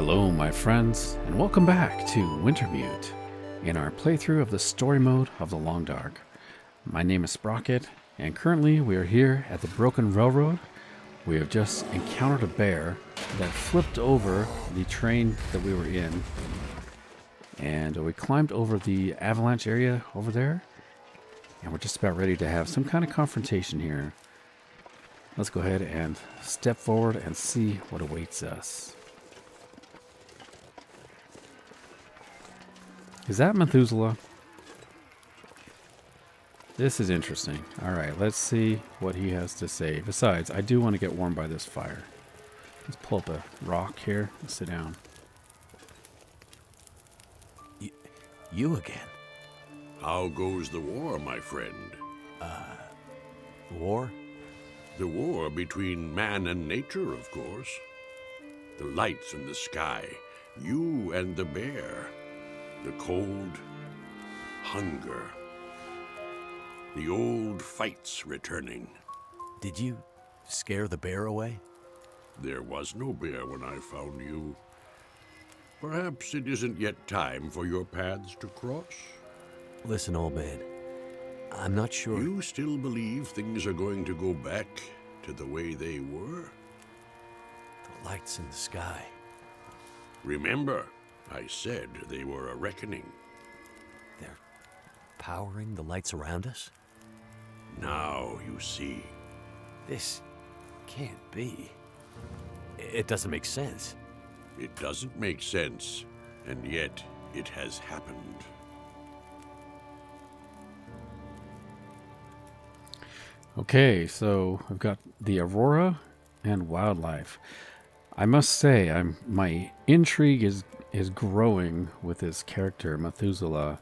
Hello, my friends, and welcome back to Wintermute in our playthrough of the story mode of The Long Dark. My name is Sprocket, and currently we are here at the Broken Railroad. We have just encountered a bear that flipped over the train that we were in, and we climbed over the avalanche area over there, and we're just about ready to have some kind of confrontation here. Let's go ahead and step forward and see what awaits us. Is that Methuselah? This is interesting. Alright, let's see what he has to say. Besides, I do want to get warm by this fire. Let's pull up a rock here and sit down. You again? How goes the war, my friend? War? The war between man and nature, of course. The lights in the sky, you and the bear. The cold, hunger. The old fights returning. Did you scare the bear away? There was no bear when I found you. Perhaps it isn't yet time for your paths to cross? Listen, old man. I'm not sure. You still believe things are going to go back to the way they were? The lights in the sky. Remember, I said they were a reckoning. They're powering the lights around us? Now you see. This can't be. It doesn't make sense. It doesn't make sense, and yet it has happened. Okay, so I've got the Aurora and wildlife. I must say, my intrigue is growing with this character, Methuselah,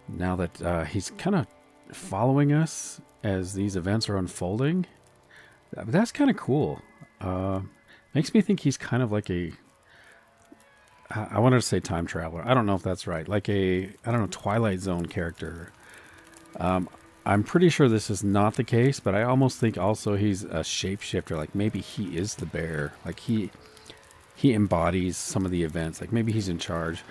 now that he's kind of following us as these events are unfolding. That's kind of cool. Makes me think he's kind of like I wanted to say time traveler. I don't know if that's right. Like Twilight Zone character. I'm pretty sure this is not the case, but I almost think also he's a shapeshifter. Like maybe he is the bear. Like he embodies some of the events. Like maybe he's in charge.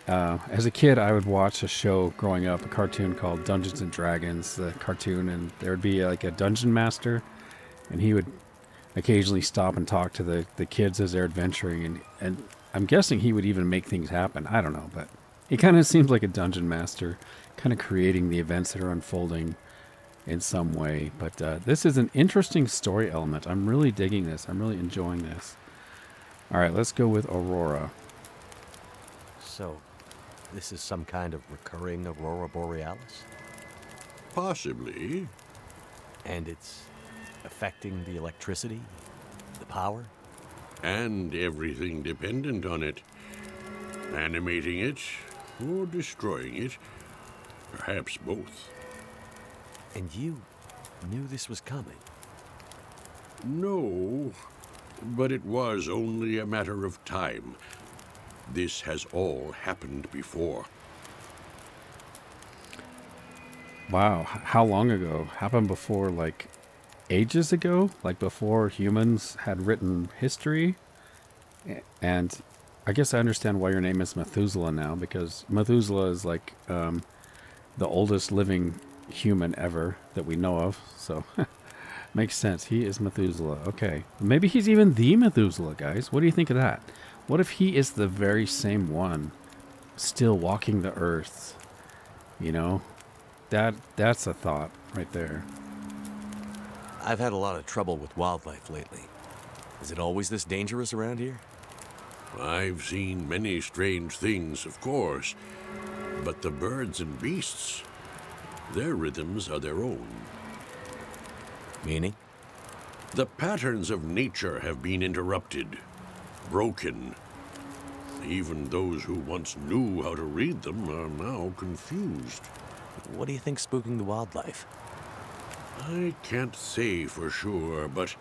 As a kid, I would watch a show growing up, a cartoon called Dungeons and Dragons, the cartoon, and there would be like a dungeon master, and he would occasionally stop and talk to the kids as they're adventuring, and I'm guessing he would even make things happen. I don't know, but he kind of seems like a dungeon master, kind of creating the events that are unfolding in some way. But this is an interesting story element. I'm really digging this. I'm really enjoying this. All right, let's go with Aurora. So, this is some kind of recurring Aurora Borealis? Possibly. And it's affecting the electricity, the power? And everything dependent on it. Animating it, or destroying it. Perhaps both. And you knew this was coming? No, but it was only a matter of time. This has all happened before. Wow, how long ago? Happened before, like, ages ago? Like before humans had written history? And I guess I understand why your name is Methuselah now, because Methuselah is like the oldest living human ever that we know of. So makes sense. He is Methuselah. Okay. Maybe he's even the Methuselah, guys. What do you think of that? What if he is the very same one still walking the earth? You know, that's a thought right there. I've had a lot of trouble with wildlife lately. Is it always this dangerous around here? I've seen many strange things, of course, but the birds and beasts, their rhythms are their own. Meaning? The patterns of nature have been interrupted, broken. Even those who once knew how to read them are now confused. What do you think's spooking the wildlife? I can't say for sure, but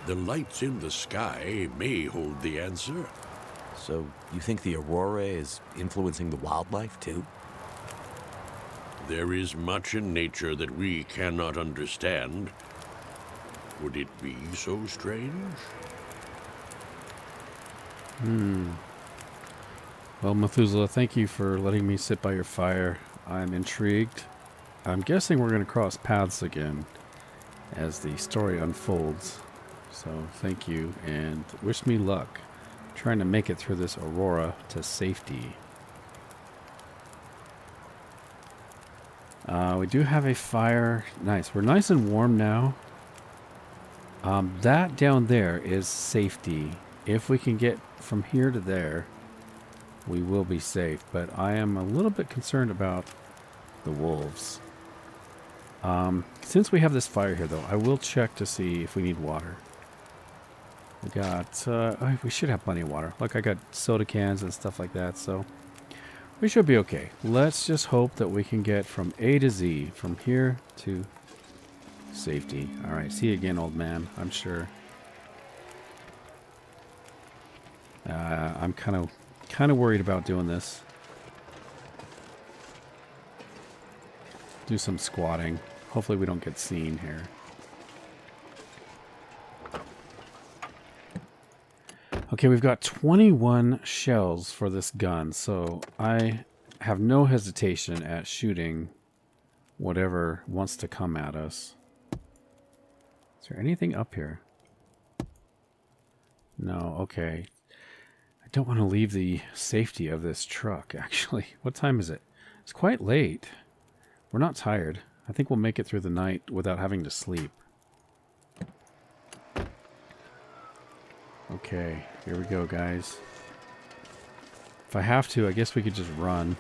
the lights in the sky may hold the answer. So, you think the Aurora is influencing the wildlife, too? There is much in nature that we cannot understand. Would it be so strange? Well, Methuselah, thank you for letting me sit by your fire. I'm intrigued. I'm guessing we're going to cross paths again as the story unfolds. So thank you and wish me luck trying to make it through this Aurora to safety. We do have a fire. Nice. We're nice and warm now. That down there is safety. If we can get from here to there, we will be safe. But I am a little bit concerned about the wolves. Since we have this fire here, though, I will check to see if we need water. We got, we should have plenty of water. Look, I got soda cans and stuff like that, so we should be okay. Let's just hope that we can get from A to Z, from here to safety. All right, see you again, old man, I'm sure. I'm kind of worried about doing this. Do some squatting. Hopefully we don't get seen here. Okay, we've got 21 shells for this gun, so I have no hesitation at shooting whatever wants to come at us. Is there anything up here? No, okay. I don't want to leave the safety of this truck, actually. What time is it? It's quite late. We're not tired. I think we'll make it through the night without having to sleep. Okay, here we go, guys. If I have to, I guess we could just run.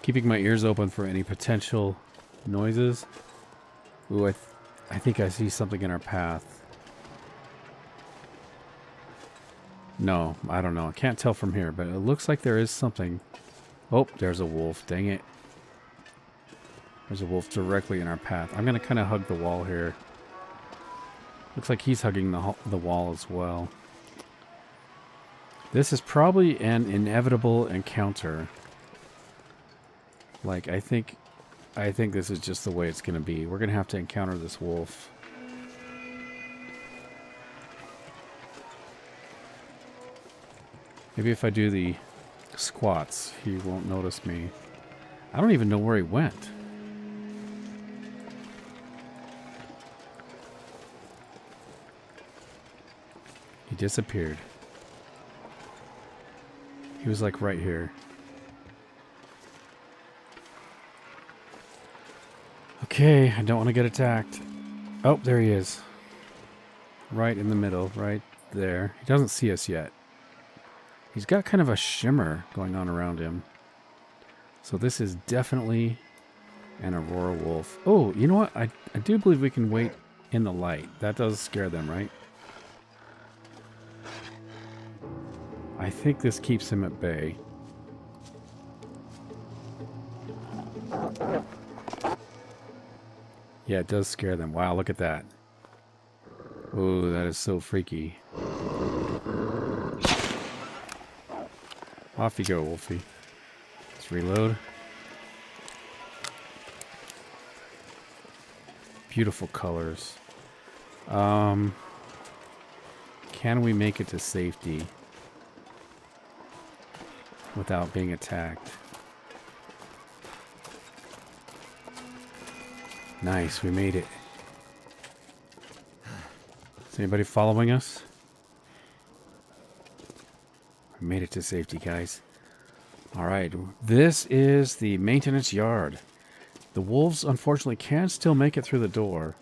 Keeping my ears open for any potential noises. Ooh, I think I see something in our path. No, I don't know. I can't tell from here, but it looks like there is something. Oh, there's a wolf. Dang it. There's a wolf directly in our path. I'm going to kind of hug the wall here. Looks like he's hugging the wall as well. This is probably an inevitable encounter. Like, I think this is just the way it's going to be. We're going to have to encounter this wolf. Maybe if I do the squats, he won't notice me. I don't even know where he went. He disappeared. He was like right here. Okay, I don't want to get attacked. Oh, there he is. Right in the middle, right there. He doesn't see us yet. He's got kind of a shimmer going on around him. So this is definitely an Aurora wolf. Oh, you know what? I do believe we can wait in the light. That does scare them, right? I think this keeps him at bay. Yeah, it does scare them. Wow, look at that. Oh, that is so freaky. Off you go, Wolfie. Let's reload. Beautiful colors. Can we make it to safety without being attacked? Nice, we made it. Is anybody following us? We made it to safety, guys. Alright, this is the maintenance yard. The wolves, unfortunately, can still make it through the door.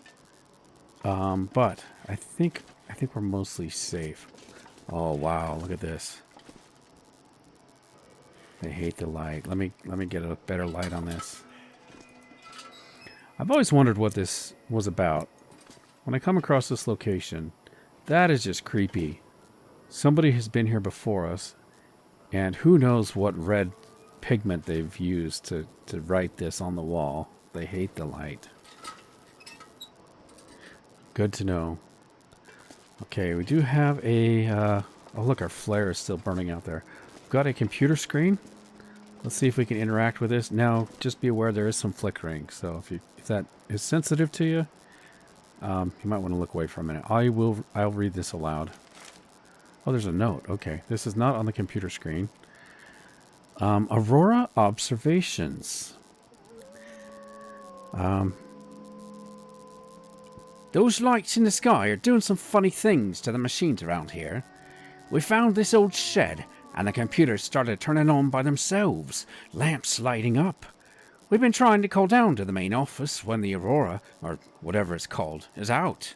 But I think we're mostly safe. Oh, wow, look at this. They hate the light. Let me get a better light on this. I've always wondered what this was about. When I come across this location, that is just creepy. Somebody has been here before us, and who knows what red pigment they've used to write this on the wall. They hate the light. Good to know. Okay, we do have a... oh, look, our flare is still burning out there. We've got a computer screen. Let's see if we can interact with this. Now, just be aware there is some flickering, so if that is sensitive to you, You might want to look away for a minute. I'll read this aloud. Oh, there's a note. Okay. This is not on the computer screen. Aurora observations. Those lights in the sky are doing some funny things to the machines around here. We found this old shed, and the computers started turning on by themselves, lamps lighting up. We've been trying to call down to the main office when the Aurora, or whatever it's called, is out.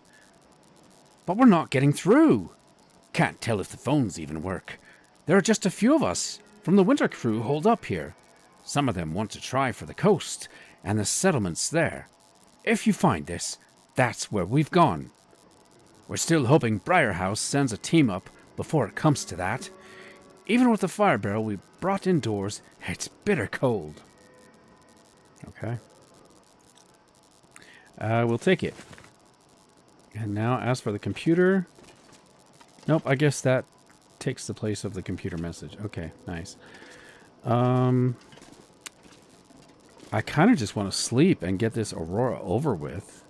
But we're not getting through. Can't tell if the phones even work. There are just a few of us from the winter crew holed up here. Some of them want to try for the coast and the settlements there. If you find this, that's where we've gone. We're still hoping Briarhouse sends a team up before it comes to that. Even with the fire barrel we brought indoors, it's bitter cold. Okay. We'll take it. And now, as for the computer... Nope, I guess that takes the place of the computer message. Okay, nice. I kind of just want to sleep and get this Aurora over with.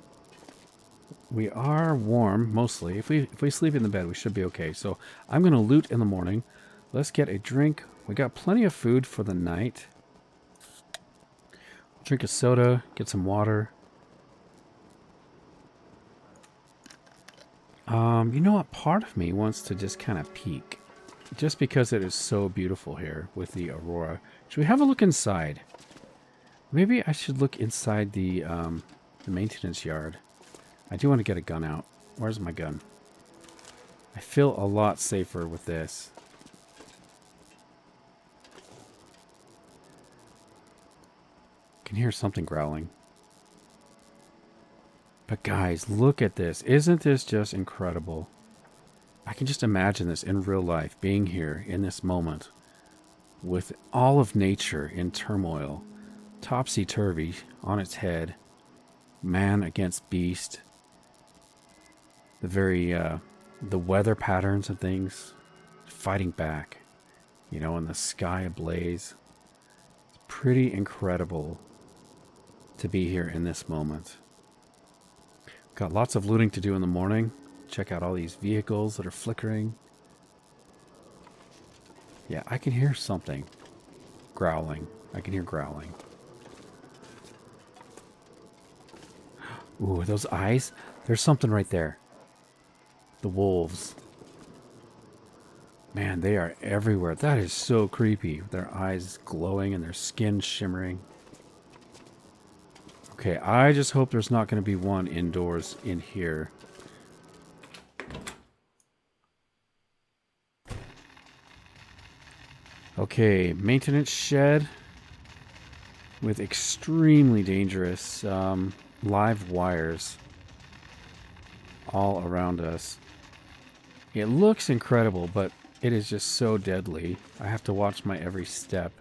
We are warm, mostly. If we sleep in the bed, we should be okay. So I'm going to loot in the morning. Let's get a drink. We got plenty of food for the night. Drink a soda, get some water. You know what? Part of me wants to just kind of peek. Just because it is so beautiful here with the Aurora. Should we have a look inside? Maybe I should look inside the maintenance yard. I do want to get a gun out. Where's my gun? I feel a lot safer with this. I can hear something growling. But guys, look at this. Isn't this just incredible? I can just imagine this in real life, being here in this moment with all of nature in turmoil, topsy-turvy on its head, man against beast, the weather patterns and things fighting back, you know, and the sky ablaze. It's pretty incredible to be here in this moment. Got lots of looting to do in the morning. Check out all these vehicles that are flickering. Yeah, I can hear something growling. I can hear growling. Ooh, those eyes? There's something right there. The wolves. Man, they are everywhere. That is so creepy. Their eyes glowing and their skin shimmering. Okay, I just hope there's not going to be one indoors in here. Okay, maintenance shed with extremely dangerous live wires all around us. It looks incredible, but it is just so deadly. I have to watch my every step.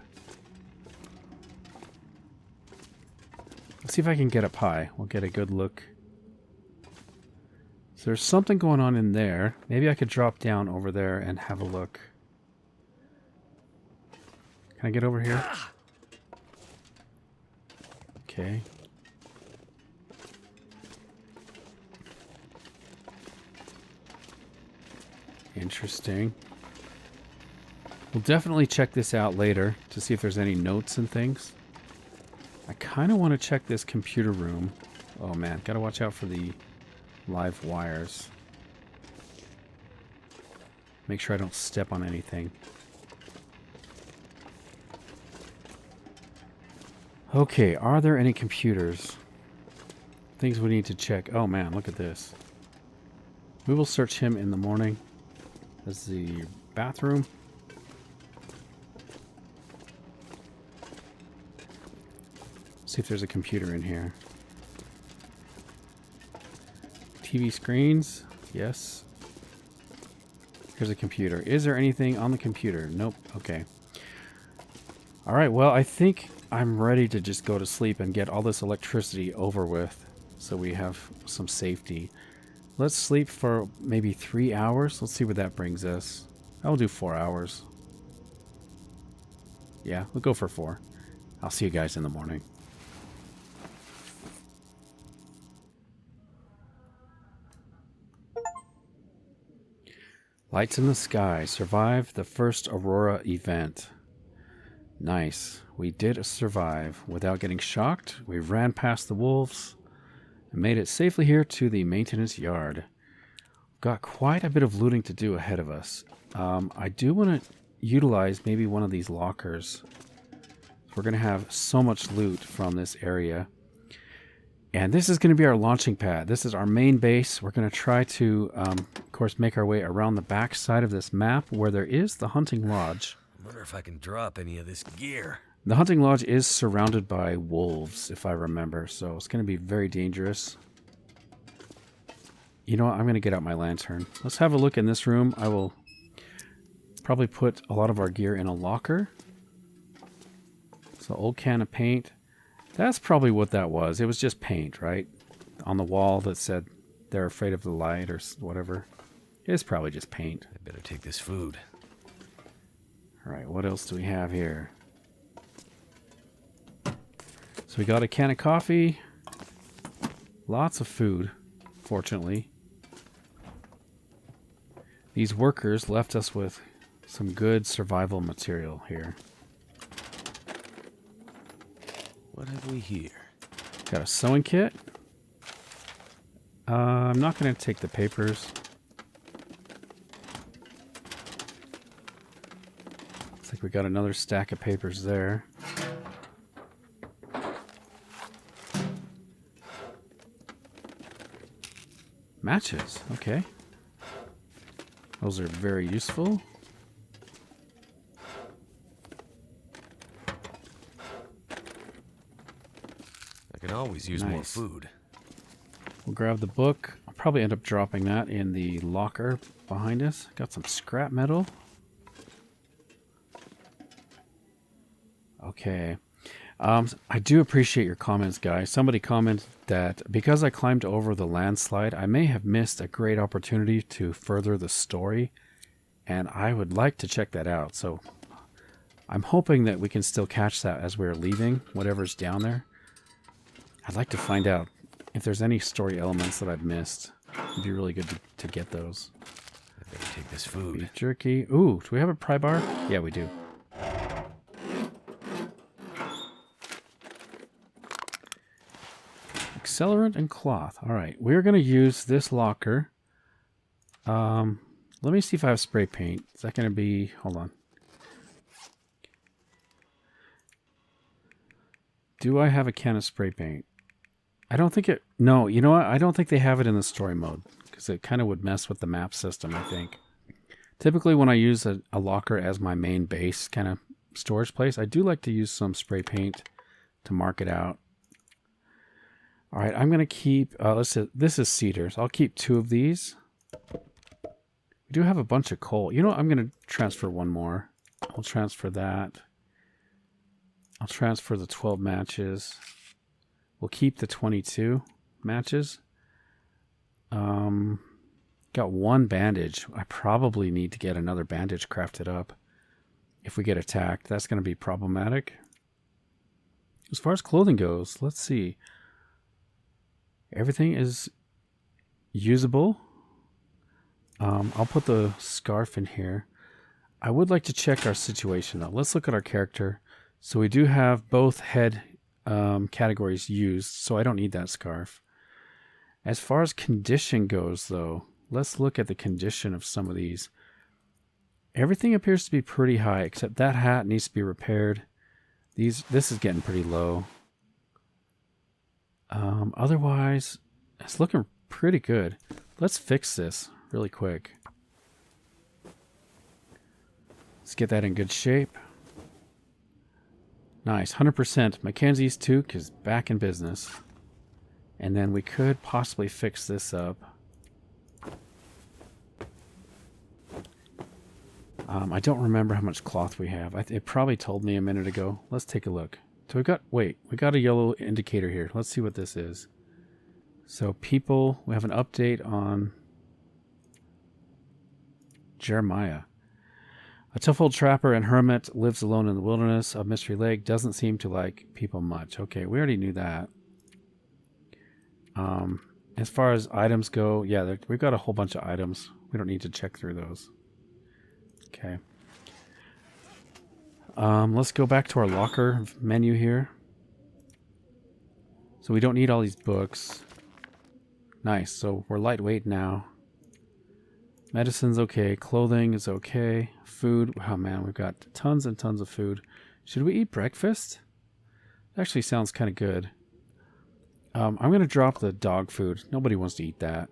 Let's see if I can get up high. We'll get a good look. So there's something going on in there. Maybe I could drop down over there and have a look. Can I get over here? Okay. Interesting. We'll definitely check this out later to see if there's any notes and things. I kind of want to check this computer room. Oh man, gotta watch out for the live wires. Make sure I don't step on anything. Okay, are there any computers? Things we need to check. Oh man, look at this. We will search him in the morning. This is the bathroom. See if there's a computer in here. TV screens. Yes. Here's a computer. Is there anything on the computer? Nope. Okay. All right. Well, I think I'm ready to just go to sleep and get all this electricity over with so we have some safety. Let's sleep for maybe 3 hours. Let's see where that brings us. I'll do 4 hours. Yeah, we'll go for 4. I'll see you guys in the morning. Lights in the sky. Survive the first Aurora event. Nice. We did survive without getting shocked. We ran past the wolves and made it safely here to the maintenance yard. Got quite a bit of looting to do ahead of us. I do want to utilize maybe one of these lockers. We're going to have so much loot from this area. And this is going to be our launching pad. This is our main base. We're going to try to, of course, make our way around the back side of this map where there is the hunting lodge. I wonder if I can drop any of this gear. The hunting lodge is surrounded by wolves, if I remember, so it's going to be very dangerous. You know what? I'm going to get out my lantern. Let's have a look in this room. I will probably put a lot of our gear in a locker. So, old can of paint. That's probably what that was. It was just paint, right? On the wall that said they're afraid of the light or whatever. It's probably just paint. I better take this food. All right, what else do we have here? So we got a can of coffee. Lots of food, fortunately. These workers left us with some good survival material here. What have we here? Got a sewing kit. I'm not going to take the papers. Looks like we got another stack of papers there. Matches, okay. Those are very useful. I can always use more food. We'll grab the book. I'll probably end up dropping that in the locker behind us. Got some scrap metal. Okay. I do appreciate your comments, guys. Somebody commented that because I climbed over the landslide, I may have missed a great opportunity to further the story, and I would like to check that out. So I'm hoping that we can still catch that as we're leaving, whatever's down there. I'd like to find out if there's any story elements that I've missed. It'd be really good to get those. I better take this food. Beef jerky. Ooh, do we have a pry bar? Yeah, we do. Accelerant and cloth. All right, we're going to use this locker. Let me see if I have spray paint. Is that going to be... Hold on. Do I have a can of spray paint? I don't think it... No, you know what? I don't think they have it in the story mode because it kind of would mess with the map system, I think. Typically, when I use a locker as my main base kind of storage place, I do like to use some spray paint to mark it out. All right, I'm going to keep... this is cedar, so I'll keep 2 of these. We do have a bunch of coal. You know what? I'm going to transfer one more. I'll transfer that. I'll transfer the 12 matches. We'll keep the 22 matches. Got 1 bandage. I probably need to get another bandage crafted up. If we get attacked, that's going to be problematic. As far as clothing goes, let's see. Everything is usable. I'll put the scarf in here. I would like to check our situation though. Let's look at our character. So we do have both head categories used, so I don't need that scarf. As far as condition goes though, let's look at the condition of some of these. Everything appears to be pretty high, except that hat needs to be repaired. This is getting pretty low. Otherwise, it's looking pretty good. Let's fix this really quick. Let's get that in good shape. Nice, 100%. Mackenzie's toque is back in business. And then we could possibly fix this up. I don't remember how much cloth we have. It probably told me a minute ago. Let's take a look. So we got a yellow indicator here. Let's see what this is. So people, we have an update on Jeremiah. A tough old trapper and hermit lives alone in the wilderness of Mystery Lake. Doesn't seem to like people much. Okay, we already knew that. As far as items go, yeah, we've got a whole bunch of items. We don't need to check through those. Okay. Let's go back to our locker menu here. So we don't need all these books. Nice. So we're lightweight now. Medicine's okay. Clothing is okay. Food. Oh man, we've got tons and tons of food. Should we eat breakfast? Actually sounds kind of good. I'm going to drop the dog food. Nobody wants to eat that.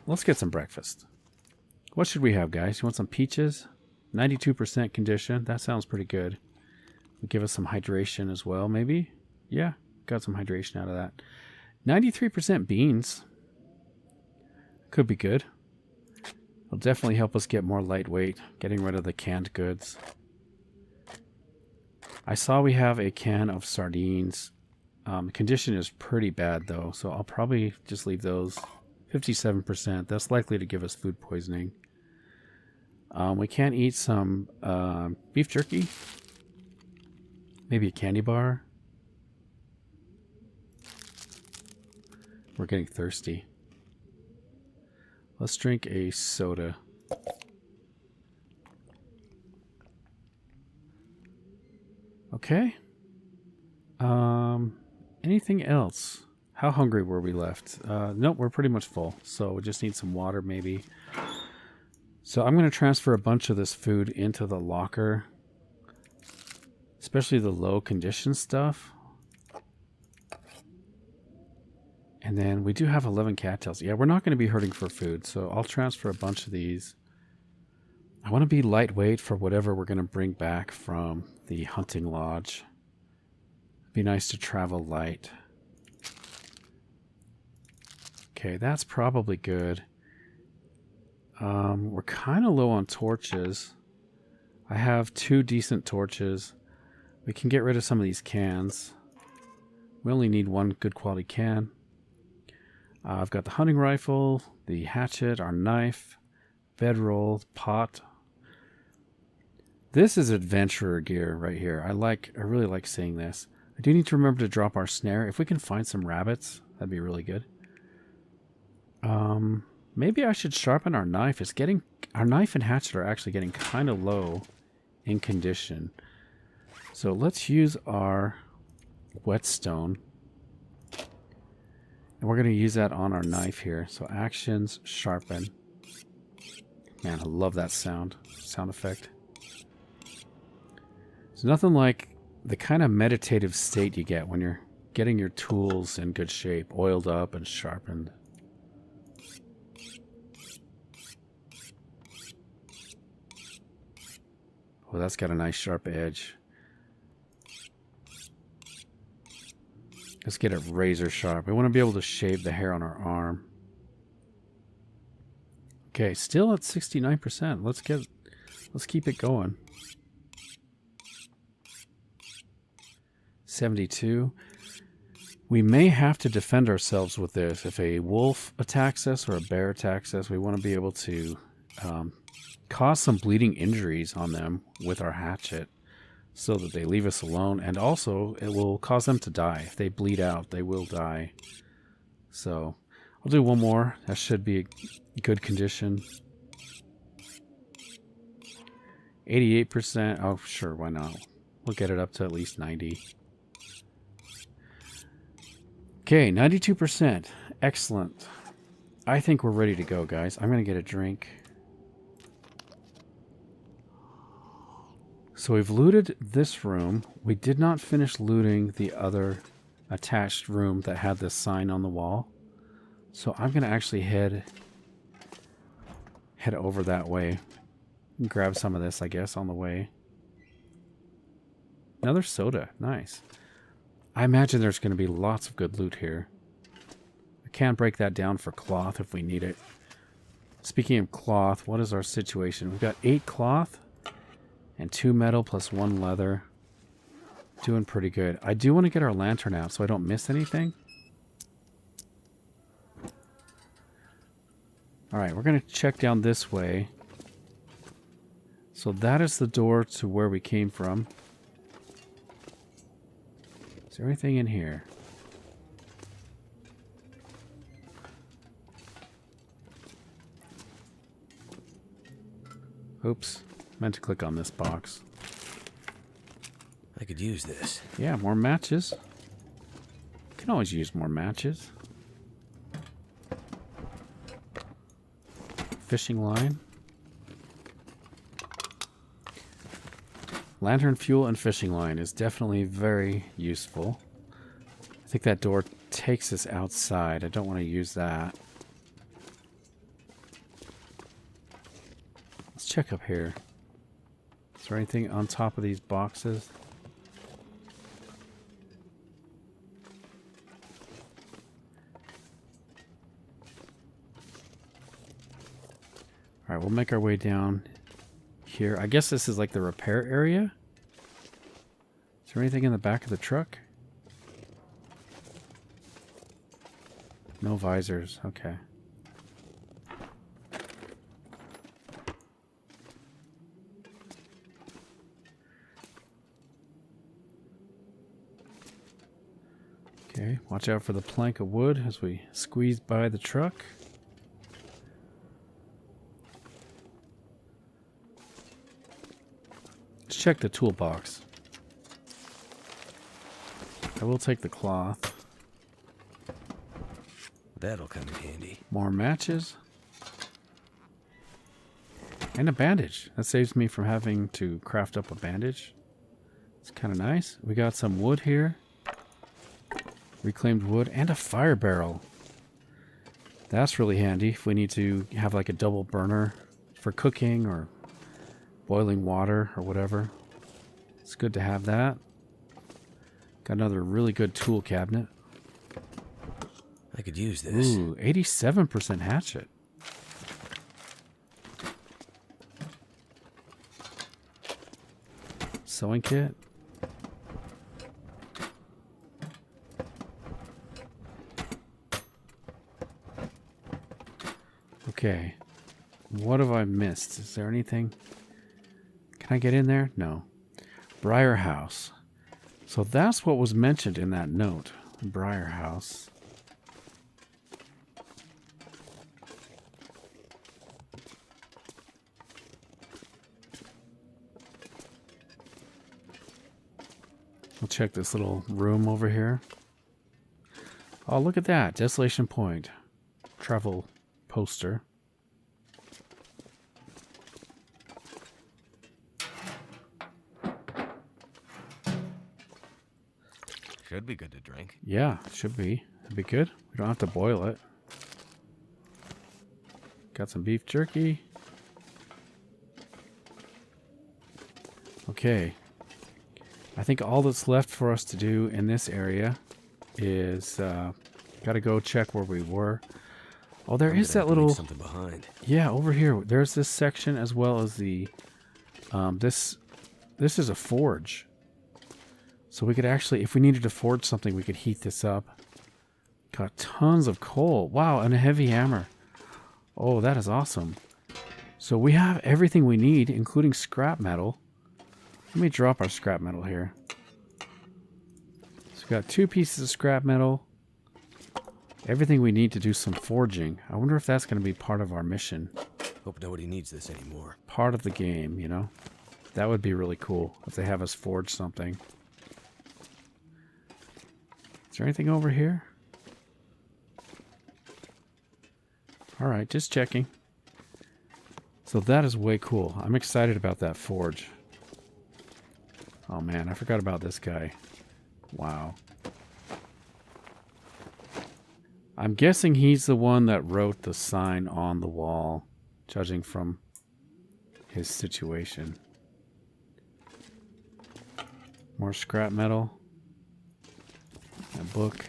Let's get some breakfast. What should we have, guys? You want some peaches? 92% condition. That sounds pretty good. Will give us some hydration as well, maybe? Yeah, got some hydration out of that. 93% beans. Could be good. It'll definitely help us get more lightweight, getting rid of the canned goods. I saw we have a can of sardines. Condition is pretty bad though, so I'll probably just leave those. 57%. That's likely to give us food poisoning. We can eat some beef jerky. Maybe a candy bar. We're getting thirsty. Let's drink a soda. Okay. Anything else? How hungry were we left? Nope, we're pretty much full. So we just need some water maybe. So I'm going to transfer a bunch of this food into the locker. Especially the low condition stuff. And then we do have 11 cattails. Yeah, we're not going to be hurting for food. So I'll transfer a bunch of these. I want to be lightweight for whatever we're going to bring back from the hunting lodge. It'd be nice to travel light. Okay, that's probably good. We're kind of low on torches. I have 2 decent torches. We can get rid of some of these cans. We only need 1 good quality can. I've got the hunting rifle, the hatchet, our knife, bedroll, pot. This is adventurer gear right here. I really like seeing this. I do need to remember to drop our snare. If we can find some rabbits, that'd be really good. Maybe I should sharpen our knife. Our knife and hatchet are actually getting kind of low in condition. So let's use our whetstone. And we're going to use that on our knife here. So actions, sharpen. Man, I love that sound effect. It's nothing like the kind of meditative state you get when you're getting your tools in good shape, oiled up and sharpened. Oh, that's got a nice sharp edge. Let's get it razor sharp. We want to be able to shave the hair on our arm. Okay, still at 69%. Let's keep it going. 72. We may have to defend ourselves with this. If a wolf attacks us or a bear attacks us, we want to be able to cause some bleeding injuries on them with our hatchet so that they leave us alone. And also, it will cause them to die. If they bleed out, they will die. So, I'll do one more. That should be a good condition. 88%. Oh, sure, why not? We'll get it up to at least 90. Okay, 92%. Excellent. I think we're ready to go, guys. I'm going to get a drink. So we've looted this room. We did not finish looting the other attached room that had this sign on the wall. So I'm going to actually head over that way. Grab some of this, I guess, on the way. Another soda. Nice. I imagine there's going to be lots of good loot here. I can break that down for cloth if we need it. Speaking of cloth, what is our situation? We've got 8 cloth and 2 metal plus 1 leather. Doing pretty good. I do want to get our lantern out so I don't miss anything. Alright, we're going to check down this way. So that is the door to where we came from. Is there anything in here? Oops. Meant to click on this box. I could use this. Yeah, more matches. Can always use more matches. Fishing line. Lantern fuel and fishing line is definitely very useful. I think that door takes us outside. I don't want to use that. Let's check up here. Is there anything on top of these boxes? Alright, we'll make our way down here. I guess this is like the repair area. Is there anything in the back of the truck? No visors. Okay. Okay, watch out for the plank of wood as we squeeze by the truck. Let's check the toolbox. I will take the cloth. That'll come in handy. More matches. And a bandage. That saves me from having to craft up a bandage. It's kind of nice. We got some wood here. Reclaimed wood and a fire barrel. That's really handy if we need to have like a double burner for cooking or boiling water or whatever. It's good to have that. Got another really good tool cabinet. I could use this. Ooh, 87% hatchet. Sewing kit. Okay. What have I missed? Is there anything? Can I get in there? No. Briar House. So that's what was mentioned in that note. Briar House. We'll check this little room over here. Oh, look at that. Desolation Point. Travel poster. Should be good to drink. Yeah, should be. It'd be good. We don't have to boil it. Got some beef jerky. Okay. I think all that's left for us to do in this area is got to go check where we were. Oh, there is that little something behind. Yeah, over here. There's this section as well as the this is a forge. So we could actually, if we needed to forge something, we could heat this up. Got tons of coal. Wow, and a heavy hammer. Oh, that is awesome. So we have everything we need, including scrap metal. Let me drop our scrap metal here. So we got 2 pieces of scrap metal. Everything we need to do some forging. I wonder if that's going to be part of our mission. Hope nobody needs this anymore. Part of the game, you know? That would be really cool if they have us forge something. Is there anything over here? Alright, just checking. So that is way cool. I'm excited about that forge. Oh man, I forgot about this guy. Wow. I'm guessing he's the one that wrote the sign on the wall, judging from his situation. More scrap metal. A book.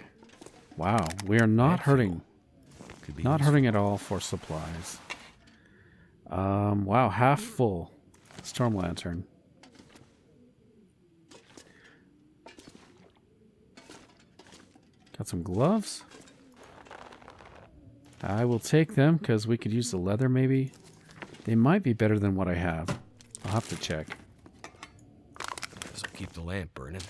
Wow, we are not hurting. Not hurting at all for supplies. Wow, half full. Storm lantern. Got some gloves. I will take them because we could use the leather maybe. They might be better than what I have. I'll have to check. This'll keep the lamp burning.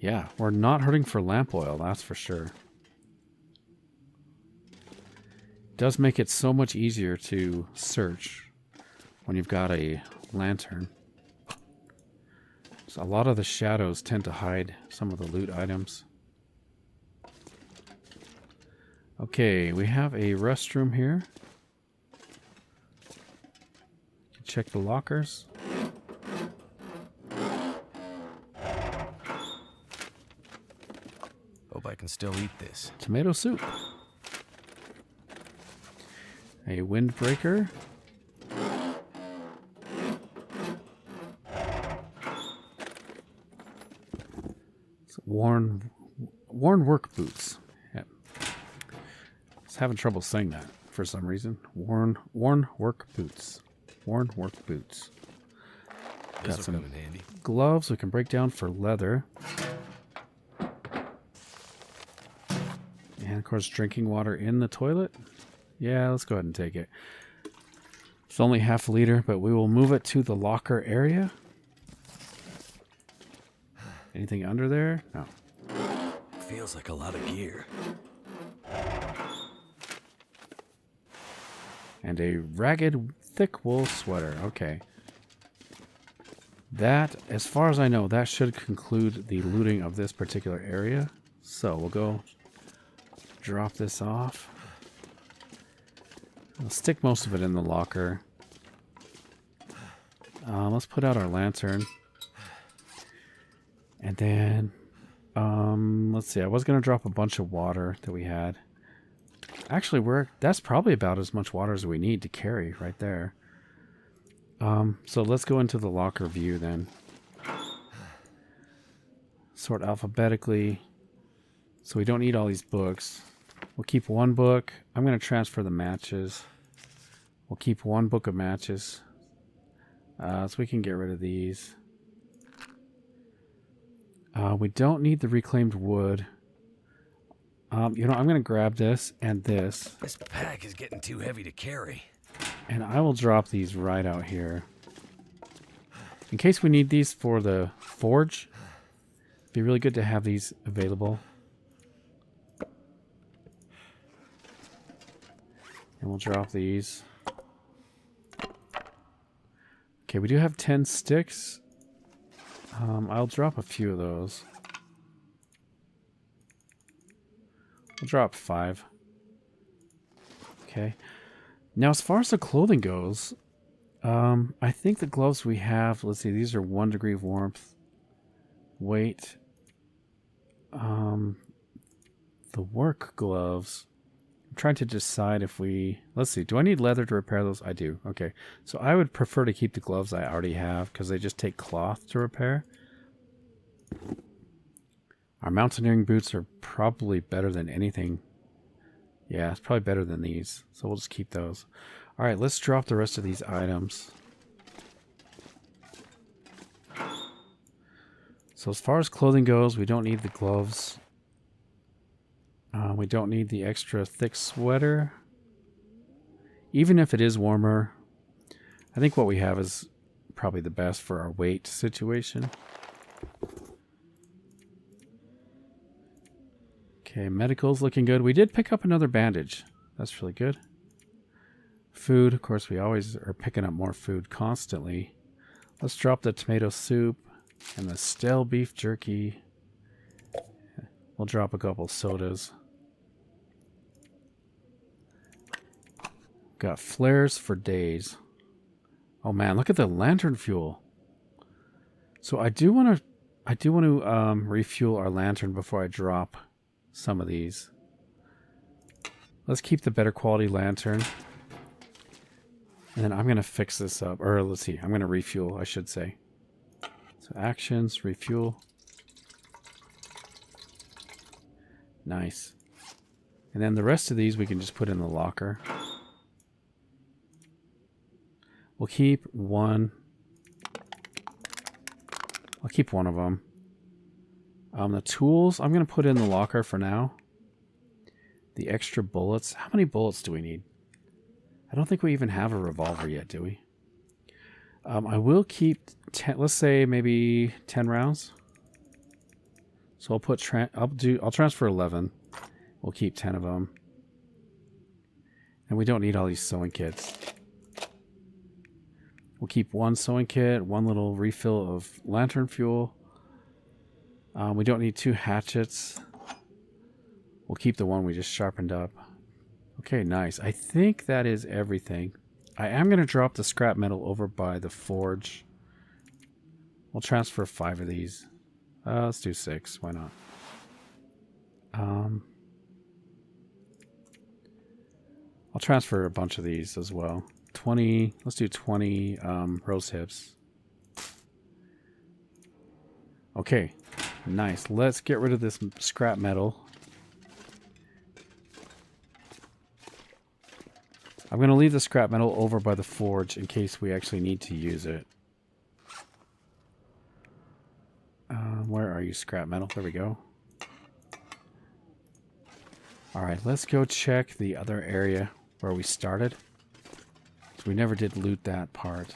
Yeah, we're not hurting for lamp oil, that's for sure. Does make it so much easier to search. when you've got a lantern. So a lot of the shadows tend to hide some of the loot items. Okay, we have a restroom here. Check the lockers. Hope I can still eat this. Tomato soup. A windbreaker. Worn work boots. Yeah. I was having trouble saying that for some reason. Worn work boots. Worn work boots. Got some come in handy. gloves we can break down for leather. And of course, drinking water in the toilet. Yeah, let's go ahead and take it. It's only half a liter, but we will move it to the locker area. Anything under there? No. Feels like a lot of gear. And a ragged, thick wool sweater. Okay. That, as far as I know, that should conclude the looting of this particular area. So we'll go drop this off. I'll stick most of it in the locker. Let's put out our lantern. And then, let's see. I was going to drop a bunch of water that we had. Actually, that's probably about as much water as we need to carry right there. So let's go into the locker view then. Sort alphabetically. So we don't need all these books. We'll keep one book. I'm going to transfer the matches. We'll keep one book of matches. So we can get rid of these. We don't need the reclaimed wood. You know, I'm going to grab this and this. This pack is getting too heavy to carry. And I will drop these right out here. In case we need these for the forge. It'd be really good to have these available. And we'll drop these. Okay, we do have 10 sticks. I'll drop a few of those. We'll drop 5. Okay. Now, as far as the clothing goes, I think the gloves we have, let's see, these are 1 degree of warmth. Weight. The work gloves. I'm trying to decide if we... Let's see, do I need leather to repair those? I do. Okay. So I would prefer to keep the gloves I already have because they just take cloth to repair. Our mountaineering boots are probably better than anything. Yeah, it's probably better than these. So we'll just keep those. All right, let's drop the rest of these items. So as far as clothing goes, we don't need the gloves. We don't need the extra thick sweater. Even if it is warmer, I think what we have is probably the best for our weight situation. Okay, medical's looking good. We did pick up another bandage. That's really good. Food, of course, we always are picking up more food constantly. Let's drop the tomato soup and the stale beef jerky. We'll drop a couple sodas. Got flares for days. Oh man, look at the lantern fuel. So I do want to refuel our lantern before I drop some of these. Let's keep the better quality lantern. And then I'm going to fix this up. Or let's see, I'm going to refuel, I should say. So actions, refuel. Nice. And then the rest of these we can just put in the locker. We'll keep one. I'll keep one of them. The tools, I'm going to put in the locker for now. The extra bullets. How many bullets do we need? I don't think we even have a revolver yet, do we? I will keep 10, let's say maybe 10 rounds. So I'll put I'll transfer 11. We'll keep 10 of them. And we don't need all these sewing kits. We'll keep one sewing kit, one little refill of lantern fuel. We don't need 2 hatchets. We'll keep the one we just sharpened up. Okay, nice. I think that is everything. I am going to drop the scrap metal over by the forge. We'll transfer 5 of these. Let's do 6. Why not? I'll transfer a bunch of these as well. 20. Let's do 20 rose hips. Okay, nice. Let's get rid of this scrap metal. I'm going to leave the scrap metal over by the forge in case we actually need to use it. Where are you, scrap metal? There we go. Alright, let's go check the other area where we started. So we never did loot that part.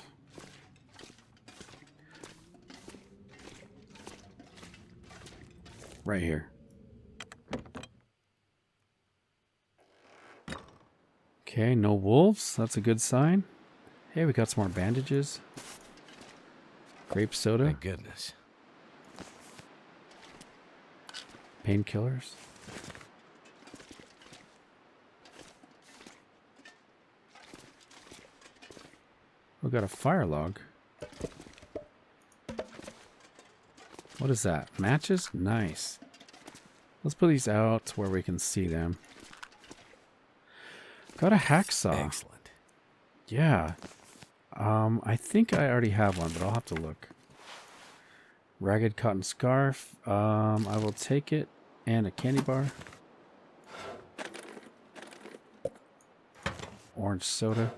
Right here. Okay, no wolves. That's a good sign. Hey, we got some more bandages. Grape soda. Thank goodness. Painkillers. We got a fire log. What is that? Matches? Nice. Let's put these out where we can see them. Got a hacksaw. Excellent. Yeah. I think I already have one, but I'll have to look. Ragged cotton scarf. I will take it. And a candy bar. Orange soda.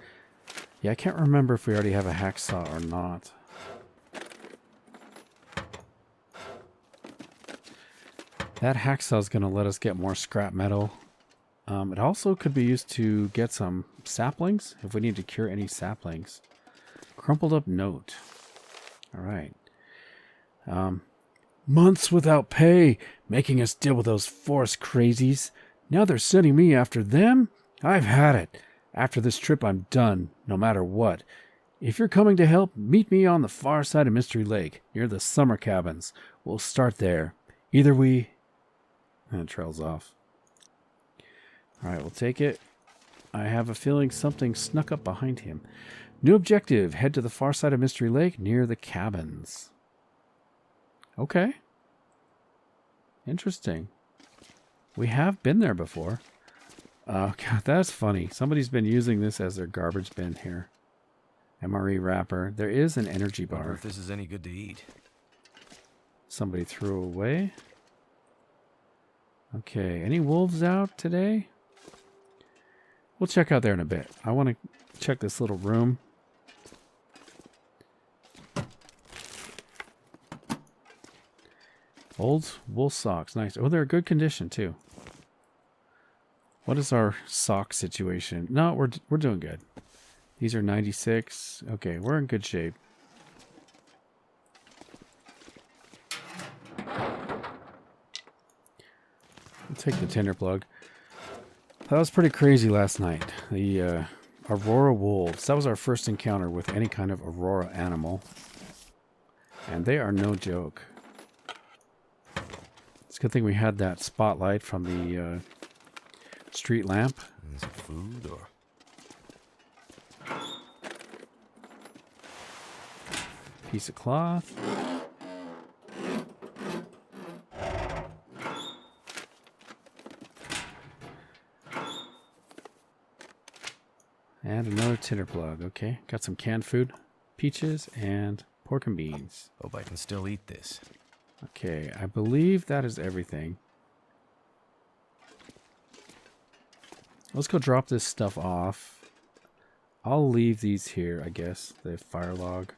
Yeah, I can't remember if we already have a hacksaw or not. That hacksaw is going to let us get more scrap metal. It also could be used to get some saplings if we need to cure any saplings. Crumpled up note. All right. Months without pay, making us deal with those forest crazies. Now they're sending me after them? I've had it. After this trip, I'm done, no matter what. If you're coming to help, meet me on the far side of Mystery Lake, near the summer cabins. We'll start there. Either we... And it trails off. Alright, we'll take it. I have a feeling something snuck up behind him. New objective. Head to the far side of Mystery Lake, near the cabins. Okay. Interesting. We have been there before. God, that's funny. Somebody's been using this as their garbage bin here. MRE wrapper. There is an energy Wonder bar. if this is any good to eat. Somebody threw away. Okay. Any wolves out today? We'll check out there in a bit. I want to check this little room. Old wool socks. Nice. Oh, they're in good condition, too. What is our sock situation? No, we're doing good. These are 96. Okay, we're in good shape. We'll take the tinder plug. That was pretty crazy last night. The Aurora wolves. That was our first encounter with any kind of Aurora animal. And they are no joke. It's a good thing we had that spotlight from the street lamp. Is it food or... Piece of cloth. And another tinder plug. Okay, got some canned food. Peaches and pork and beans. Hope I can still eat this. Okay, I believe that is everything. Let's go drop this stuff off. I'll leave these here, I guess. The fire log.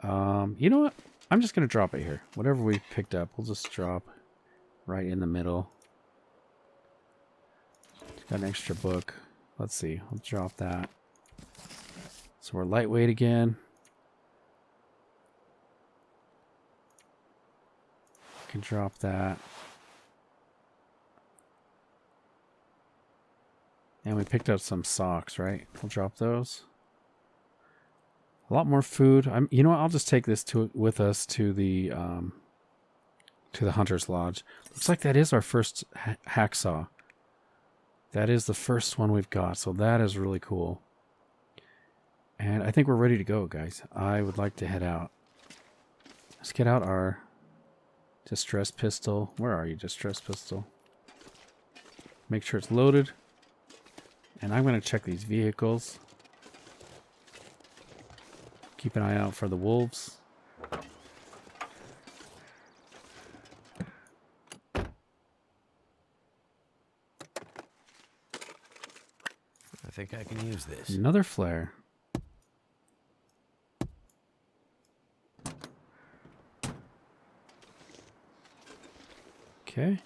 You know what? I'm just going to drop it here. Whatever we picked up, we'll just drop right in the middle. Got an extra book. Let's see. I'll drop that. So we're lightweight again. Can drop that. And we picked up some socks, right? We'll drop those. A lot more food. You know what? I'll just take this with us to the hunter's lodge. Looks like that is our first hacksaw. That is the first one we've got, so that is really cool. And I think we're ready to go, guys. I would like to head out. Let's get out our distress pistol. Where are you, distress pistol? Make sure it's loaded. And I'm going to check these vehicles. Keep an eye out for the wolves. I think I can use this. Another flare. Okay.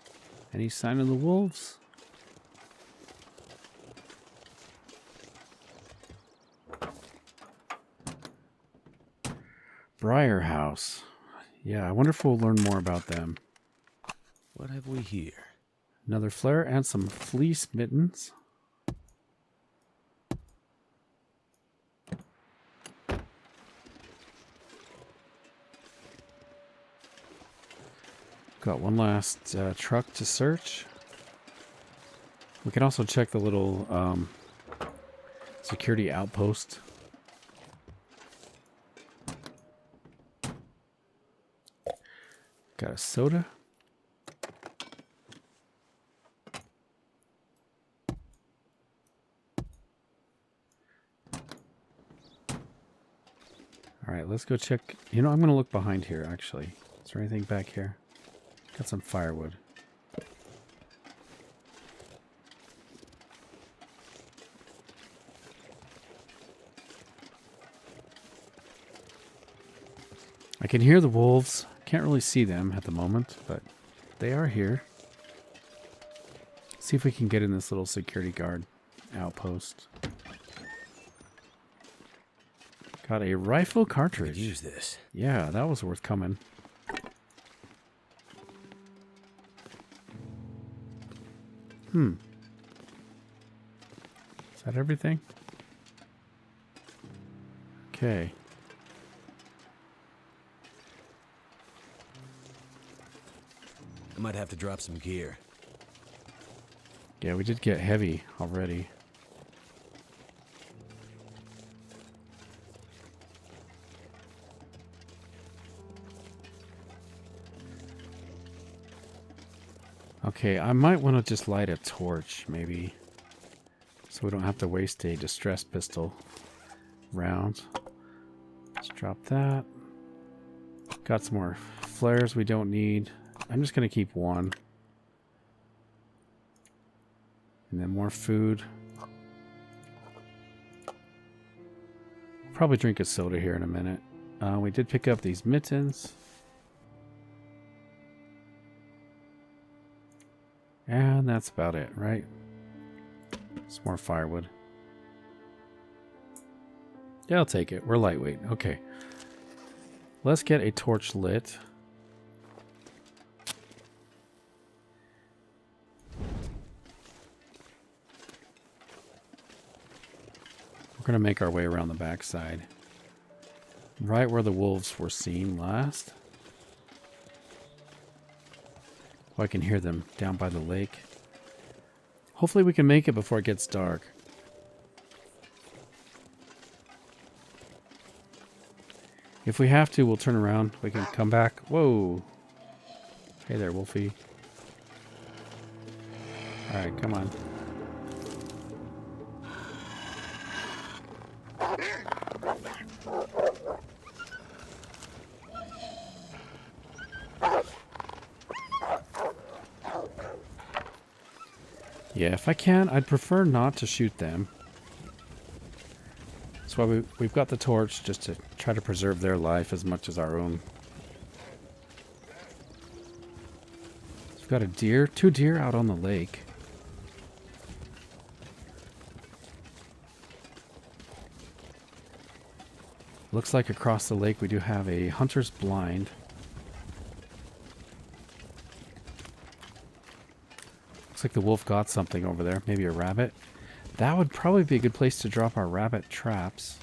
Any sign of the wolves? Briar House. Yeah, I wonder if we'll learn more about them. What have we here? Another flare and some fleece mittens. Got one last truck to search. We can also check the little security outpost. Got a soda. All right, let's go check. You know, I'm going to look behind here, actually. Is there anything back here? Got some firewood. I can hear the wolves. Can't really see them at the moment, but they are here. See if we can get in this little security guard outpost. Got a rifle cartridge. Use this. Yeah, that was worth coming. Is that everything? Okay. I might have to drop some gear. Yeah, we did get heavy already. Okay, I might want to just light a torch, maybe. So we don't have to waste a distress pistol round. Let's drop that. Got some more flares we don't need. I'm just going to keep one. And then more food. Probably drink a soda here in a minute. We did pick up these mittens. And that's about it, right? Some more firewood. Yeah, I'll take it. We're lightweight. Okay. Let's get a torch lit. We're going to make our way around the backside. Right where the wolves were seen last. Oh, I can hear them down by the lake. Hopefully we can make it before it gets dark. If we have to, we'll turn around. We can come back. Whoa. Hey there, Wolfie. Alright, come on. Yeah, if I can, I'd prefer not to shoot them. That's why we've got the torch, just to try to preserve their life as much as our own. We've got a deer, 2 deer out on the lake. Looks like across the lake we do have a hunter's blind. Looks like the wolf got something over there. Maybe a rabbit. That would probably be a good place to drop our rabbit traps.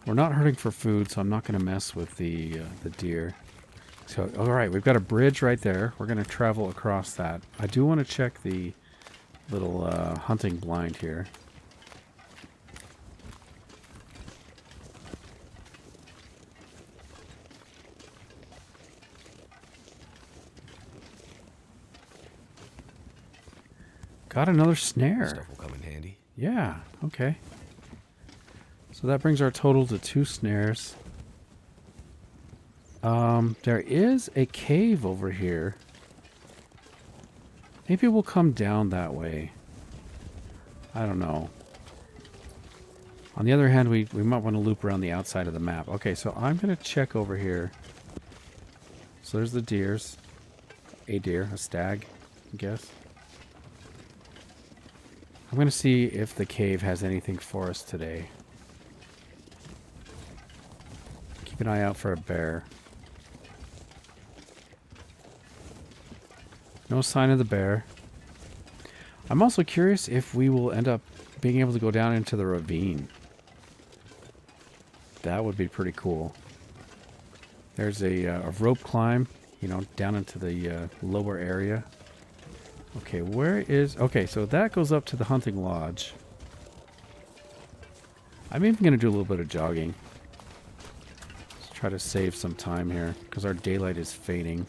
We're not hurting for food, so I'm not going to mess with the deer. So, all right, we've got a bridge right there. We're going to travel across that. I do want to check the little hunting blind here. Got another snare. Stuff will come in handy. Yeah, okay. So that brings our total to 2 snares. There is a cave over here. Maybe we'll come down that way. I don't know. On the other hand, we might want to loop around the outside of the map. Okay, so I'm going to check over here. So there's the deers. A deer, a stag, I guess. I'm going to see if the cave has anything for us today. Keep an eye out for a bear. No sign of the bear. I'm also curious if we will end up being able to go down into the ravine. That would be pretty cool. There's a rope climb, you know, down into the lower area. Okay, where is... Okay, so that goes up to the hunting lodge. I'm even going to do a little bit of jogging. Let's try to save some time here, because our daylight is fading.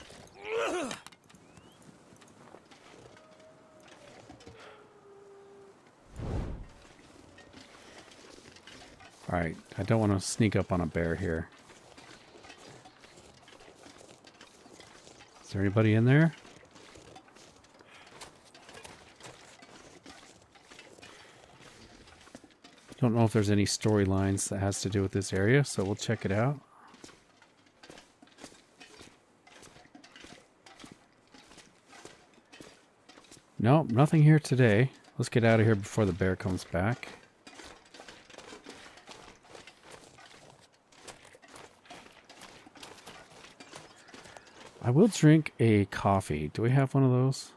Alright, I don't want to sneak up on a bear here. Is there anybody in there? Don't know if there's any storylines that has to do with this area, so we'll check it out. Nope, nothing here today. Let's get out of here before the bear comes back. I will drink a coffee. Do we have one of those?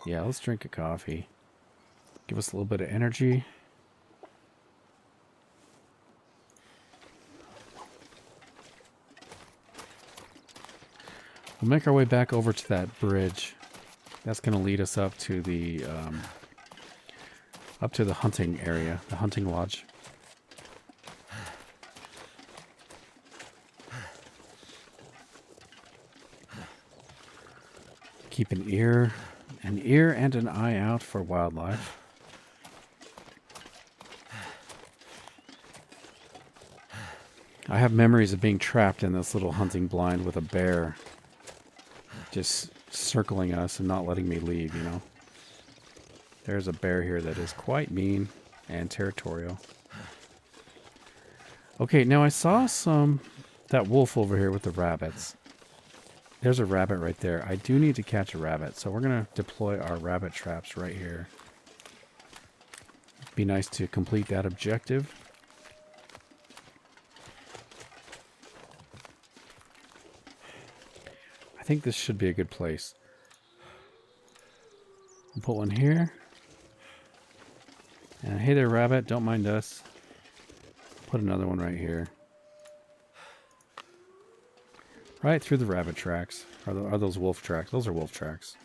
Yeah, let's drink a coffee. Give us a little bit of energy. We'll make our way back over to that bridge. That's going to lead us up to the hunting area, the hunting lodge. Keep an ear and an eye out for wildlife. I have memories of being trapped in this little hunting blind with a bear just circling us and not letting me leave, you know. There's a bear here that is quite mean and territorial. Okay, now I saw that wolf over here with the rabbits. There's a rabbit right there. I do need to catch a rabbit, so we're going to deploy our rabbit traps right here. Be nice to complete that objective. I think this should be a good place. We'll put one here. And hey there, rabbit, don't mind us. Put another one right here. Right through the rabbit tracks. Are those wolf tracks? Those are wolf tracks.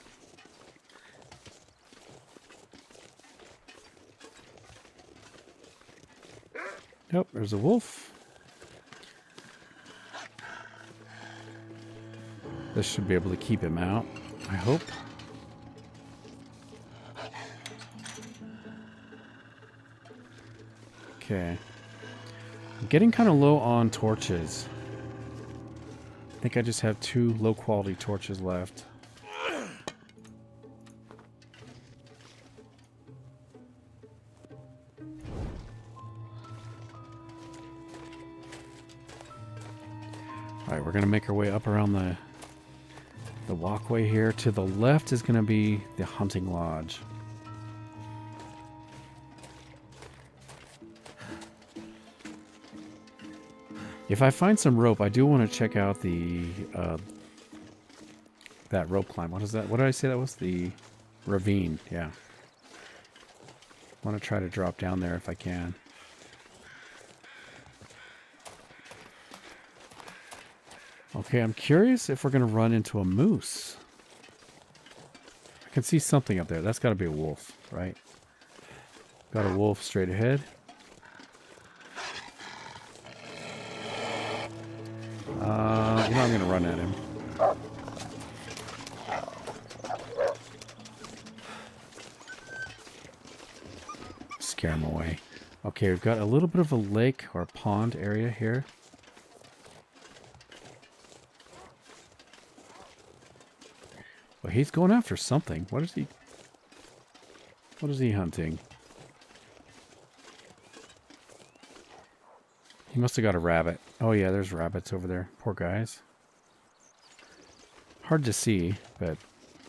Nope, there's a wolf. This should be able to keep him out, I hope. Okay. I'm getting kind of low on torches. I think I just have 2 low-quality torches left. Alright, we're going to make our way up around the walkway here. To the left is going to be the hunting lodge. If I find some rope, I do want to check out the that rope climb. What is that? What did I say that was? The ravine. Yeah. I want to try to drop down there if I can. Okay, I'm curious if we're going to run into a moose. I can see something up there. That's got to be a wolf, right? Got a wolf straight ahead. You know, I'm going to run at him. Scare him away. Okay, we've got a little bit of a lake or a pond area here. Well, he's going after something. What is he hunting? He must have got a rabbit. Oh yeah, there's rabbits over there. Poor guys. Hard to see, but